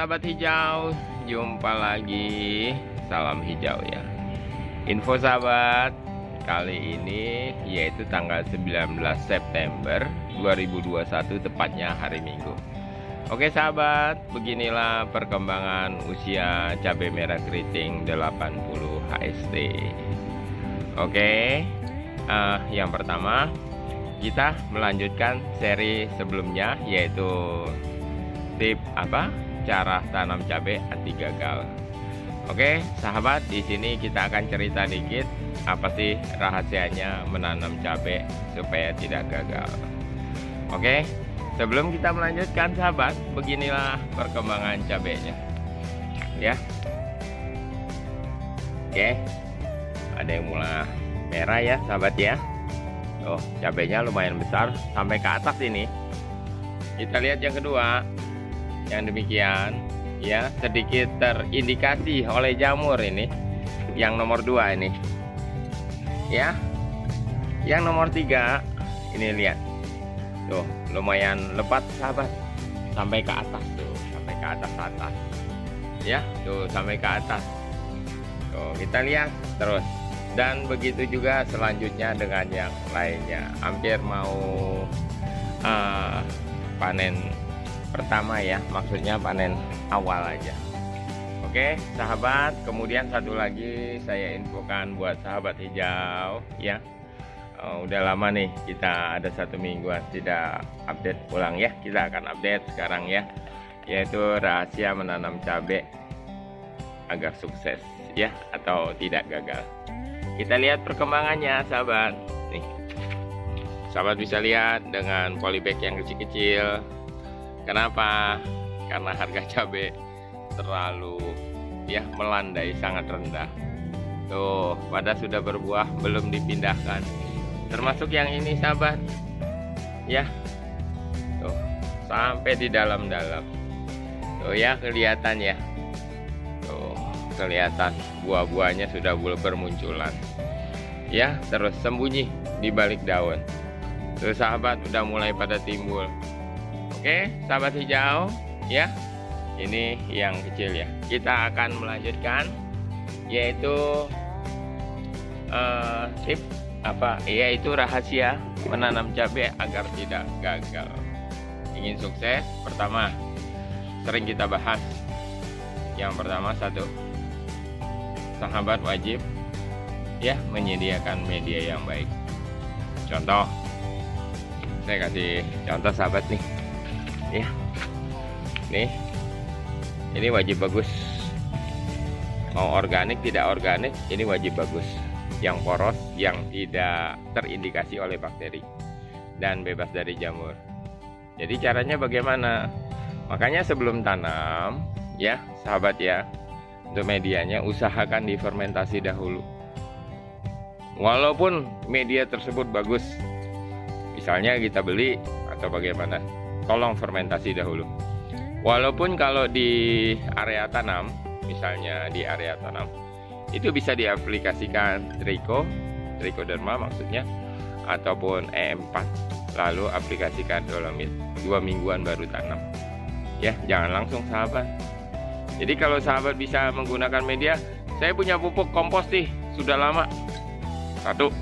sahabat hijau, jumpa lagi. Salam hijau ya. Info sahabat, kali ini yaitu tanggal 19 September 2021, tepatnya hari Minggu. Oke sahabat, beginilah perkembangan usia cabai merah keriting 80 HST. Oke, yang pertama kita melanjutkan seri sebelumnya, yaitu cara tanam cabai anti gagal. Oke sahabat, di sini kita akan cerita dikit apa sih rahasianya menanam cabai supaya tidak gagal. Oke, sebelum kita melanjutkan sahabat, beginilah perkembangan cabainya ya. Oke, ada yang mulai merah ya sahabat ya. Oh, cabainya lumayan besar sampai ke atas ini. Kita lihat yang kedua, yang demikian ya, sedikit terindikasi oleh jamur ini. Yang nomor 2 ini ya. Yang nomor 3 ini lihat tuh, lumayan lebat sahabat, sampai ke atas tuh, sampai ke atas ya, tuh sampai ke atas tuh, kita lihat terus. Dan begitu juga selanjutnya dengan yang lainnya, hampir mau panen pertama ya, maksudnya panen awal aja. Oke sahabat, kemudian satu lagi saya infokan buat sahabat hijau ya. Udah lama nih kita ada 1 mingguan tidak update ulang ya. Kita akan update sekarang ya, yaitu rahasia menanam cabai agar sukses ya, atau tidak gagal. Kita lihat perkembangannya sahabat. Nih, sahabat bisa lihat dengan polybag yang kecil-kecil. Kenapa? Karena harga cabai terlalu ya melandai, sangat rendah. Tuh, pada sudah berbuah belum dipindahkan. Termasuk yang ini sahabat. Ya. Tuh, sampai di dalam-dalam. Tuh ya, kelihatan ya. Tuh, kelihatan buah-buahnya sudah bermunculan. Ya, terus sembunyi di balik daun. Tuh sahabat, udah mulai pada timbul. Oke, sahabat hijau ya. Ini yang kecil ya. Kita akan melanjutkan, yaitu tip yaitu rahasia menanam cabai agar tidak gagal. Ingin sukses, pertama sering kita bahas. Yang pertama, satu, sahabat wajib ya menyediakan media yang baik. Contoh, saya kasih contoh sahabat nih ya. Nih, ini wajib bagus. Mau organik tidak organik, ini wajib bagus. Yang poros, yang tidak terindikasi oleh bakteri dan bebas dari jamur. Jadi caranya bagaimana? Makanya sebelum tanam ya sahabat ya, untuk medianya usahakan difermentasi dahulu. Walaupun media tersebut bagus, misalnya kita beli atau bagaimana, tolong fermentasi dahulu. Walaupun kalau di area tanam, misalnya di area tanam, itu bisa diaplikasikan trichoderma maksudnya, ataupun E4, lalu aplikasikan dolomit 2 mingguan baru tanam ya, jangan langsung sahabat. Jadi kalau sahabat bisa menggunakan media, saya punya pupuk kompos nih sudah lama. Satu.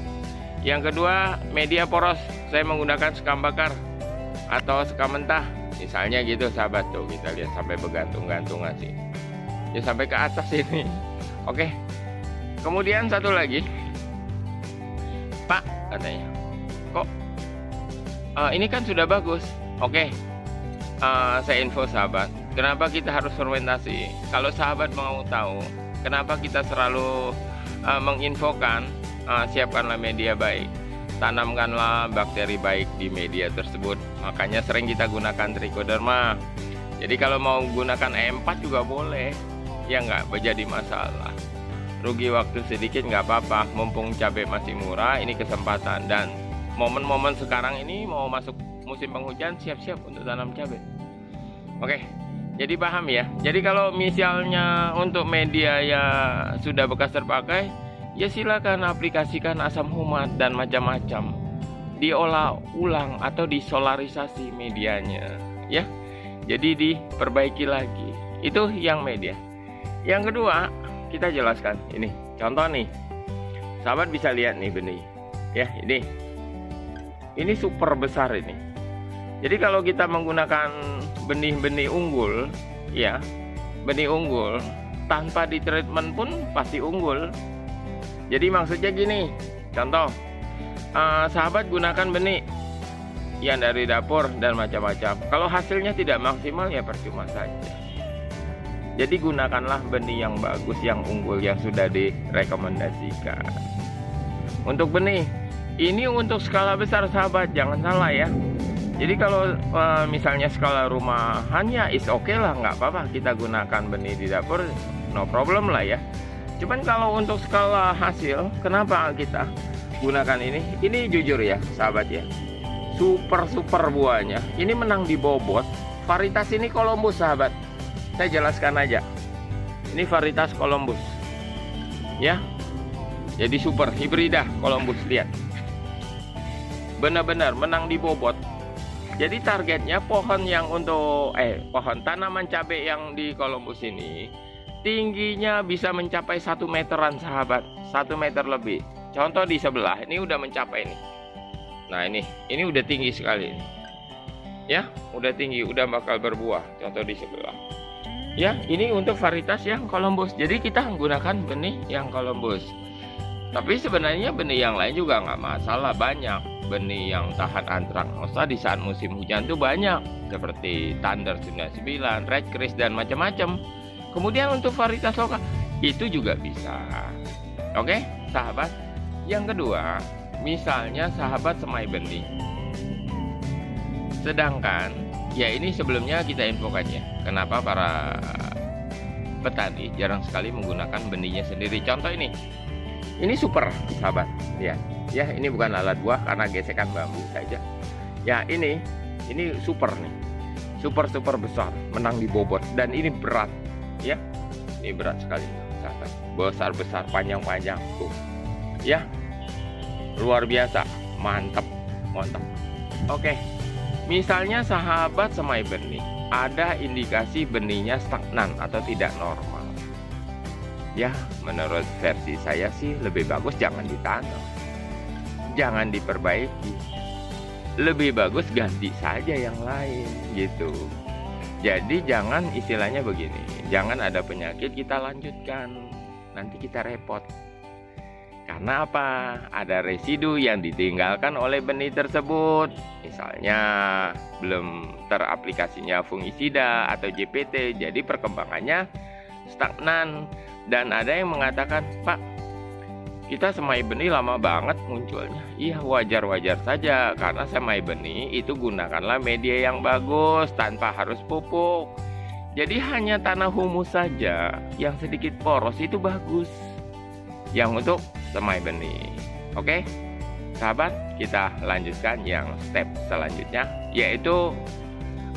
Yang kedua, media poros, saya menggunakan sekam bakar atau sekam mentah misalnya gitu sahabat. Tuh kita lihat sampai bergantung-gantungan sih ya, sampai ke atas ini. Oke, kemudian satu lagi, Pak katanya, kok ini kan sudah bagus. Oke, saya info sahabat, kenapa kita harus fermentasi. Kalau sahabat mau tahu kenapa kita selalu menginfokan, siapkanlah media baik, tanamkanlah bakteri baik di media tersebut. Makanya sering kita gunakan trichoderma. Jadi kalau mau gunakan E4 juga boleh ya, nggak menjadi masalah. Rugi waktu sedikit nggak apa-apa, mumpung cabai masih murah. Ini kesempatan, dan momen-momen sekarang ini mau masuk musim penghujan, siap-siap untuk tanam cabai. Oke, jadi paham ya. Jadi kalau misalnya untuk media ya sudah bekas terpakai, ya silakan aplikasikan asam humat dan macam-macam. Diolah ulang atau disolarisasi medianya ya. Jadi diperbaiki lagi Itu yang media. Yang kedua, kita jelaskan ini. Contoh nih, sahabat bisa lihat nih benih. Ya, ini super besar ini. Jadi kalau kita menggunakan benih-benih unggul, ya, benih unggul tanpa di treatment pun pasti unggul. Jadi maksudnya gini, contoh, sahabat gunakan benih yang dari dapur dan macam-macam. Kalau hasilnya tidak maksimal ya percuma saja. Jadi gunakanlah benih yang bagus, yang unggul, yang sudah direkomendasikan. Untuk benih, ini untuk skala besar sahabat, jangan salah ya. Jadi kalau misalnya skala rumahannya is oke lah, nggak apa-apa kita gunakan benih di dapur, no problem lah ya. Cuman kalau untuk skala hasil, kenapa kita gunakan ini? Ini jujur ya sahabat ya, super buahnya. Ini menang di bobot. Varietas ini Columbus sahabat. Saya jelaskan aja. Ini varietas Columbus. Ya. Jadi super hibrida Columbus, lihat. Benar-benar menang di bobot. Jadi targetnya pohon yang untuk pohon tanaman cabai yang di Columbus ini tingginya bisa mencapai 1 meteran sahabat, 1 meter lebih. Contoh di sebelah ini udah mencapai nih. Nah ini udah tinggi sekali ini. Ya, udah tinggi, udah bakal berbuah. Contoh di sebelah. Ya, ini untuk varietas yang Columbus. Jadi kita menggunakan benih yang Columbus. Tapi sebenarnya benih yang lain juga nggak masalah, banyak. Benih yang tahan antraknosa di saat musim hujan itu banyak. Seperti Thunder 99, Red Chris, dan macam-macam. Kemudian untuk varietas lokal, itu juga bisa. Oke, sahabat. Yang kedua, misalnya sahabat semai benih. Sedangkan, ya ini sebelumnya kita infokan ya, kenapa para petani jarang sekali menggunakan benihnya sendiri. Contoh ini super sahabat, ya ini bukan alat buah karena gesekan bambu saja. Ya ini super nih, super besar, menang di bobot, dan ini berat, ya ini berat sekali sahabat, besar panjang tuh, ya luar biasa, mantap. Oke. Misalnya sahabat semai benih, ada indikasi benihnya stagnan atau tidak normal. Ya, menurut versi saya sih lebih bagus jangan ditanam. Jangan diperbaiki. Lebih bagus ganti saja yang lain gitu. Jadi jangan istilahnya begini, jangan ada penyakit kita lanjutkan. Nanti kita repot. Karena apa? Ada residu yang ditinggalkan oleh benih tersebut. Misalnya belum teraplikasinya fungisida atau JPT, jadi perkembangannya stagnan. Dan ada yang mengatakan, Pak, kita semai benih lama banget munculnya. Iya, wajar-wajar saja, karena semai benih itu gunakanlah media yang bagus tanpa harus pupuk. Jadi hanya tanah humus saja yang sedikit poros itu bagus. Yang untuk semai benih. Oke, sahabat, kita lanjutkan yang step selanjutnya, yaitu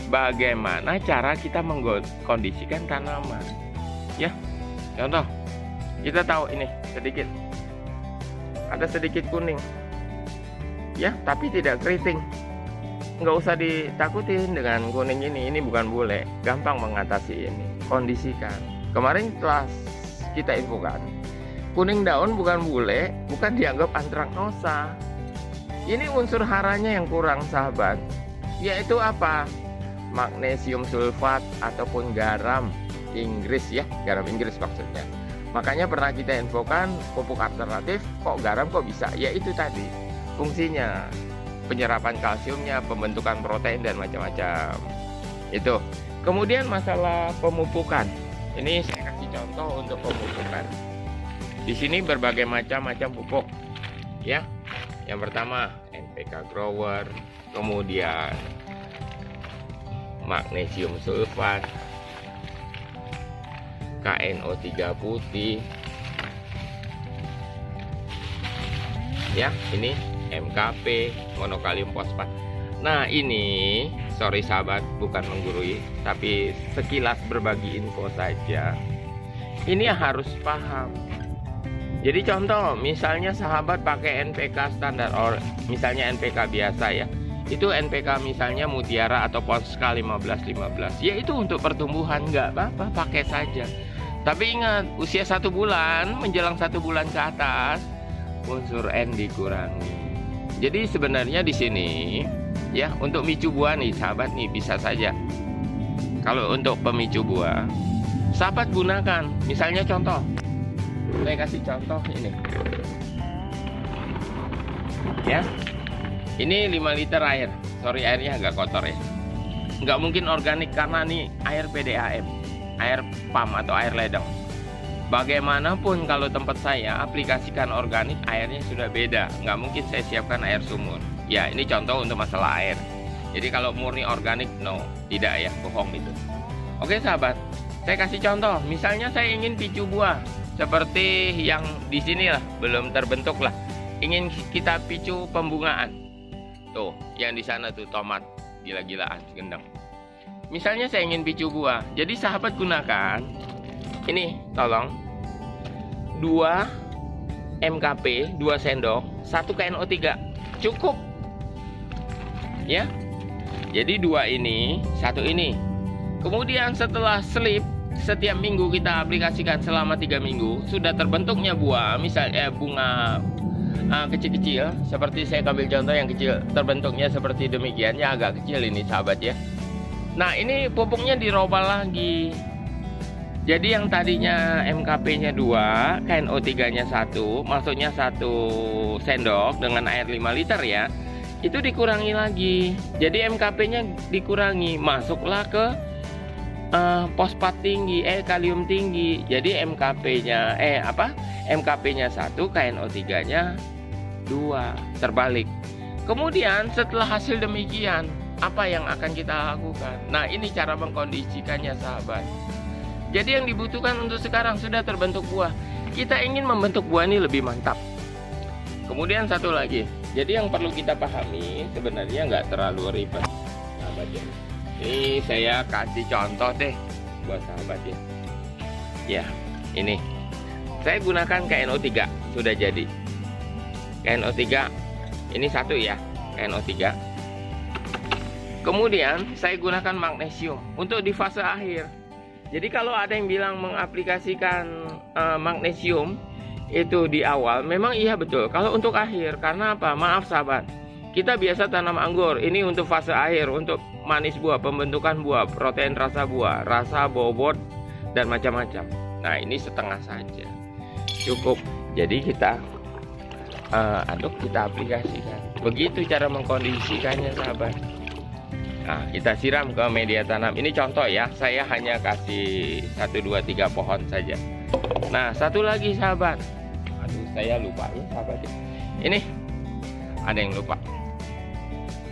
bagaimana cara kita mengkondisikan tanaman. Ya, contoh, kita tahu ini ada sedikit kuning, ya, tapi tidak keriting. Nggak usah ditakutin dengan kuning ini bukan bule, gampang mengatasi ini. Kondisikan. Kemarin telah kita infokan, kuning daun bukan bule, bukan dianggap antraknosa. Ini unsur haranya yang kurang sahabat, yaitu apa? Magnesium sulfat ataupun garam Inggris, ya, garam Inggris maksudnya. Makanya pernah kita infokan pupuk alternatif, kok garam kok bisa? Ya itu tadi fungsinya, penyerapan kalsiumnya, pembentukan protein, dan macam-macam. Itu. Kemudian masalah pemupukan. Ini saya kasih contoh untuk pemupukan. Di sini berbagai macam pupuk, ya. Yang pertama NPK grower, kemudian magnesium sulfat, KNO3 putih, ya. Ini MKP, monokalium fosfat. Nah ini, sorry sahabat, bukan menggurui, tapi sekilas berbagi info saja. Ini harus paham. Jadi contoh, misalnya sahabat pakai NPK standar, misalnya NPK biasa ya, Itu NPK misalnya Mutiara atau Polska 15-15. Ya itu untuk pertumbuhan, nggak apa-apa, pakai saja. Tapi ingat, usia 1 bulan menjelang 1 bulan ke atas, unsur N dikurangi. Jadi sebenarnya di sini ya untuk micu buah nih sahabat nih bisa saja. Kalau untuk pemicu buah, sahabat gunakan. Misalnya contoh, saya kasih contoh ini. Ya. Ini 5 liter air. Sorry airnya agak kotor ya. Nggak mungkin organik karena nih air PDAM, air pam atau air ledeng. Bagaimanapun kalau tempat saya aplikasikan organik, airnya sudah beda. Nggak mungkin saya siapkan air sumur. Ya ini contoh untuk masalah air. Jadi kalau murni organik, no, tidak ya, bohong itu. Oke sahabat, saya kasih contoh. Misalnya saya ingin picu buah seperti yang di sini lah, belum terbentuk lah. Ingin kita picu pembungaan. Tuh, yang di sana tuh tomat gila-gilaan, gendang. Misalnya saya ingin picu buah, jadi sahabat gunakan ini, tolong 2 MKP, 2 sendok, 1 KNO3, cukup. Ya. Jadi 2 ini, 1 ini. Kemudian setelah selip, setiap minggu kita aplikasikan selama 3 minggu, sudah terbentuknya buah, misalnya bunga kecil-kecil, seperti saya ambil contoh yang kecil, terbentuknya seperti demikian ya, agak kecil ini sahabat ya. Nah ini pupuknya dirobal lagi. Jadi yang tadinya MKP nya 2, KNO3 nya 1, maksudnya 1 sendok dengan air 5 liter ya, itu dikurangi lagi. Jadi MKP nya dikurangi, masuklah ke fosfat tinggi, kalium tinggi. Jadi MKP nya MKP nya 1, KNO3 nya 2, terbalik. Kemudian setelah hasil demikian, apa yang akan kita lakukan? Nah ini cara mengkondisikannya sahabat. Jadi yang dibutuhkan untuk sekarang sudah terbentuk buah. Kita ingin membentuk buah ini lebih mantap. Kemudian satu lagi, jadi yang perlu kita pahami sebenarnya nggak terlalu ribet sahabat ya. Ini saya kasih contoh deh buat sahabat ya. Ya ini saya gunakan KNO3, sudah jadi KNO3 ini 1 ya, KNO3. Kemudian saya gunakan magnesium untuk di fase akhir. Jadi kalau ada yang bilang mengaplikasikan magnesium itu di awal, memang iya betul. Kalau untuk akhir, karena apa? Maaf sahabat, kita biasa tanam anggur, ini untuk fase akhir, untuk manis buah, pembentukan buah, protein rasa buah, rasa bobot dan macam-macam. Nah ini setengah saja, cukup. Jadi kita aduk, kita aplikasikan. Begitu cara mengkondisikannya sahabat. Nah kita siram ke media tanam. Ini contoh ya, saya hanya kasih 1, 2, 3 pohon saja. Nah satu lagi sahabat, aduh saya lupa ya sahabat. Ini ada yang lupa.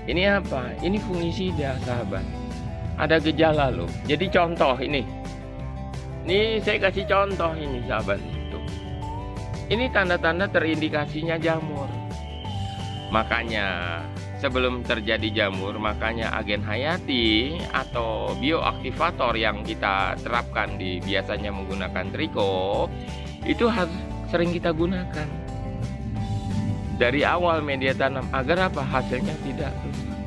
Ini apa? Ini fungisida sahabat. Ada gejala loh. Jadi contoh ini saya kasih contoh ini sahabat. Tuh. Ini tanda-tanda terindikasinya jamur. Makanya sebelum terjadi jamur, makanya agen hayati atau bioaktivator yang kita terapkan di biasanya menggunakan triko itu harus sering kita gunakan dari awal media tanam agar apa? Hasilnya tidak rusak.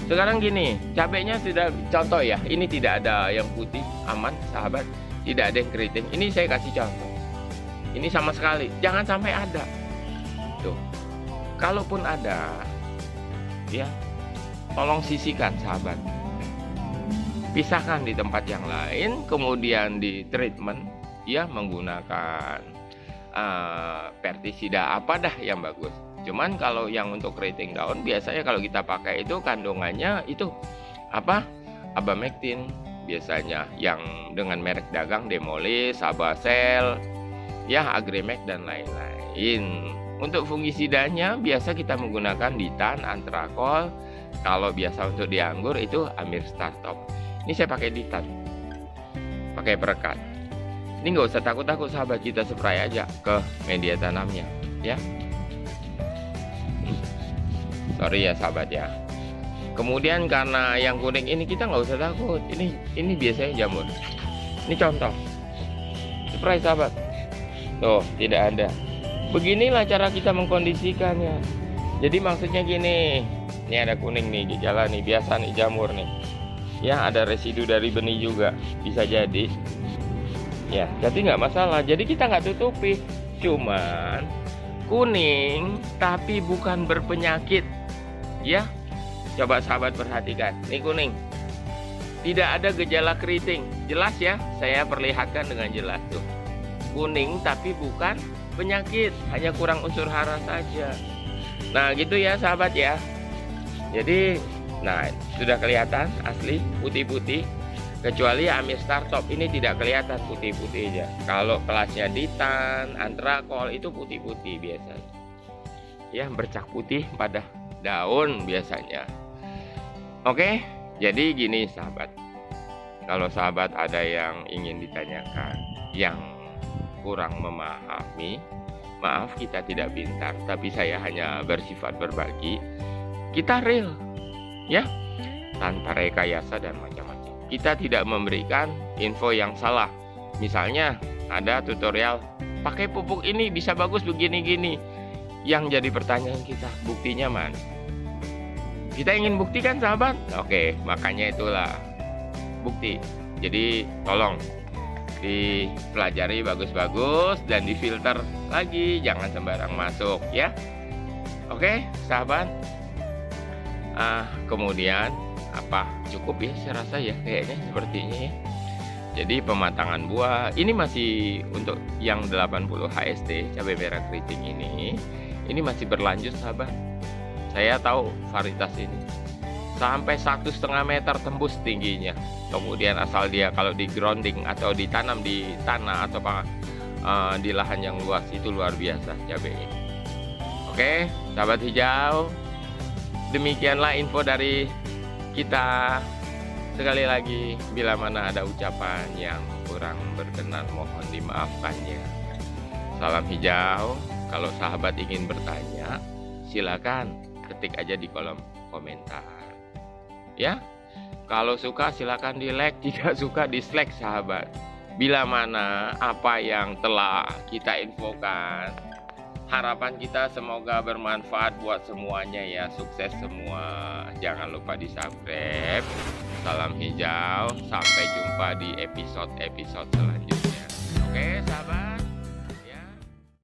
Sekarang gini, cabenya sudah contoh ya, ini tidak ada yang putih, aman sahabat, tidak ada yang keriting. Ini saya kasih contoh. Ini sama sekali jangan sampai ada. Tuh. Kalaupun ada, ya, tolong sisihkan sahabat. Pisahkan di tempat yang lain, kemudian di treatment, ya menggunakan pestisida apa dah yang bagus. Cuman kalau yang untuk keriting daun, biasanya kalau kita pakai itu kandungannya itu apa? Abamectin biasanya, yang dengan merek dagang Demolis, Sabasel, ya Agremec dan lain-lain. Untuk fungisidanya biasa kita menggunakan Ditan, Antrakol. Kalau biasa untuk di anggur itu Amir Startop. Ini saya pakai Ditan, pakai perekat. Ini nggak usah takut-takut sahabat, kita spray aja ke media tanamnya, ya. Sorry ya sahabat ya. Kemudian karena yang kuning ini kita nggak usah takut. Ini biasanya jamur. Ini contoh. Spray sahabat. Tuh tidak ada. Beginilah cara kita mengkondisikannya. Jadi maksudnya gini, Ini ada kuning nih, gejala nih, biasa nih jamur nih. Ya, ada residu dari benih juga, bisa jadi. Ya, jadi nggak masalah. Jadi kita nggak tutupi. Cuman kuning, tapi bukan berpenyakit. Ya, coba sahabat perhatikan. Ini kuning. Tidak ada gejala keriting. Jelas ya, saya perlihatkan dengan jelas tuh. Kuning tapi bukan penyakit, hanya kurang unsur hara saja. Nah gitu ya sahabat ya. Jadi nah sudah kelihatan asli putih-putih, kecuali Amir Startop ini tidak kelihatan putih-putih aja. Kalau kelasnya Ditan, Antrakol itu putih-putih biasanya. Ya, bercak putih pada daun biasanya. Oke, jadi gini sahabat. Kalau sahabat ada yang ingin ditanyakan, yang kurang memahami, maaf kita tidak pintar, tapi saya hanya bersifat berbagi. Kita real, ya, tanpa rekayasa dan macam-macam. Kita tidak memberikan info yang salah. Misalnya ada tutorial pakai pupuk ini bisa bagus begini-gini. Yang jadi pertanyaan kita, buktinya mana? Kita ingin buktikan sahabat? Oke, makanya itulah bukti. Jadi tolong dipelajari bagus-bagus dan difilter lagi, jangan sembarang masuk ya. Oke sahabat, kemudian apa cukup ya, saya rasa ya kayaknya sepertinya ya. Jadi pematangan buah ini masih untuk yang 80 HST cabai merah keriting ini masih berlanjut sahabat. Saya tahu varietas ini sampai 1,5 meter tembus tingginya. Kemudian asal dia kalau di grounding atau ditanam di tanah atau di lahan yang luas, itu luar biasa cabai ini. Oke sahabat hijau, demikianlah info dari kita. Sekali lagi, bila mana ada ucapan yang kurang berkenan mohon dimaafkannya. Salam hijau. Kalau sahabat ingin bertanya, silakan ketik aja di kolom komentar ya. Kalau suka silakan di like, tidak suka dislike sahabat. Bila mana apa yang telah kita infokan, harapan kita semoga bermanfaat buat semuanya ya. Sukses semua. Jangan lupa di subscribe. Salam hijau. Sampai jumpa di episode-episode selanjutnya. Oke sahabat.